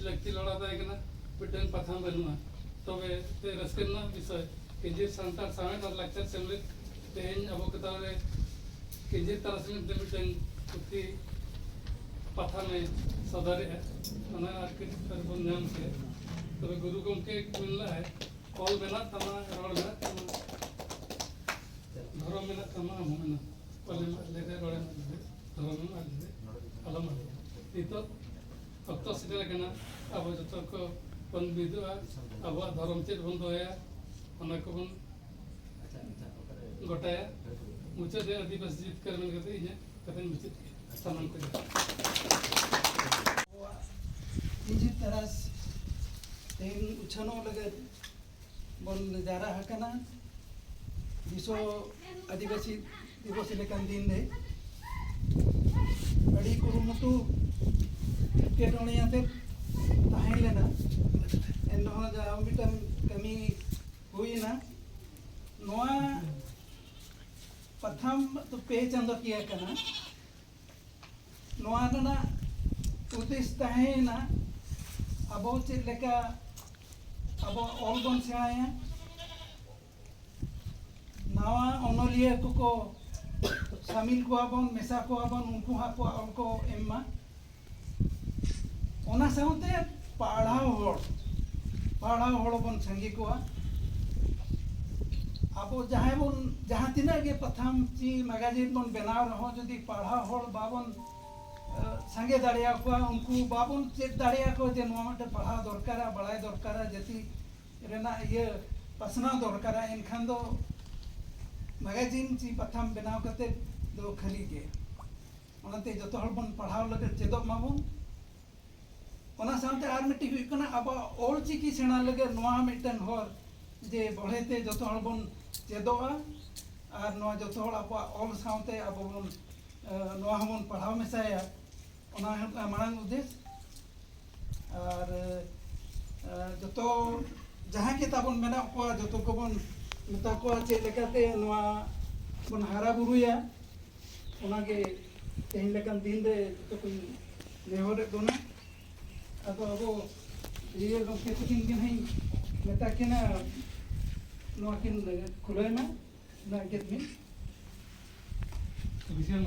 लगती लड़ा तहना मिट्टन पथाम बनूआ तबे ते रस्कना विषय केंजिर सांतार सामेत और लाक्चर सेमलेट तेहन अब कतारे केंजिर तरसमें मिट्टन पुथी पथाम में सदरे है अना आर्किट तरबन नाम के तबे गुरु गमके मिलना है कॉल मेना तमा रोड मेना तमा धर्म मेना तमा हमना पले लेते रोड में धर्म में आले अलम नितो अक्तो सिटे कना अब जतो को बन बिदुआ अब धर्म चेत बन दोया अना को बन गोटाया मुझे दे आदिवासी जीत कर मन करते इने कतन मुझे समान को इजी तरह तेन उछनो लगे बन जारा हकना विश्व आदिवासी दिवस लेकन दिन दे बड़ी कुरुमुटु केटोनियाते ताहें लेना एनहो जा मिटन कमी हुई ना नोआ प्रथम तो पे चंदो किया कना नोआ ना उद्देश्य ताहें ना अब चेक लेका अब ऑल बन सेणाया नावा ओनोलिया को शामिल को बन मेसा को बन उनको हा को उनको एम्मा ओना साउते पढ़ाव होड़ बन संगी को अब जहाँ तीना के प्रथम ची मैगजीन बन बनाव रहो जदि पढ़ाव होड़ बाबन संगे दाड़िया को उनको बाबन चेक दाड़िया को जे नोआ मटे पढ़ाव दरकारा बड़ाई दरकारा जति रेना ये पसना दरकारा इनखान दो मैगजीन ची प्रथम बनाव करते दो खाली के ओनाते जतो हर बन पढ़ाव लगे चेदो माबन ओना सामते आर मिट्टी हुई कना अब ऑल चिकी सेना लगे नोआ मिटन होर जे बढ़ेते जतो हर बन चेदोआ आर नोआ जतो हर अब ऑल सामते अब बन नोआ हमन पढ़ाव मेसाया ओना मांग उद्देश्य और जतो जहाँ के ताबन मेना को जतो को बन मता को चे लेकाते नोआ बन हारा बुरुया ओना के तेन लेकन दिन रे तो कोई नेहर दोना अतो अब ये गमके तकिन किन हई मता किना नोआ किन खुले में ना गेट में विषय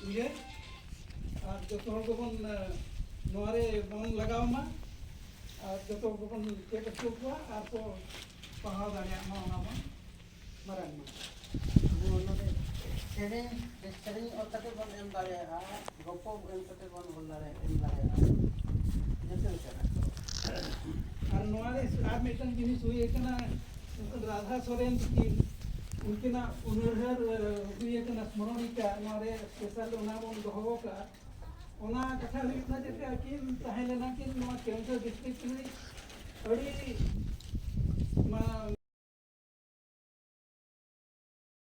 ये और जो तो को बन नोरे बन लगाओ मा और जो तो को बन के को और को पहाड़ दानिया मा ना मा मरन मा वो नोरे सेरेंग और कते बन एम दारे आ गोपो एम कते बन बोल रहे एम दारे जैसे विचार और नोरे आज मेटन जिनिस हुई है ना राधा सोरेन की उनके ना उनहर हुई है ना स्मरणिका नोरे स्पेशल ओना बन दोहो का ओना कथा हुई ना जैसे किन ताहे लेना किन नोआ केंद्र डिस्ट्रिक्ट में बड़ी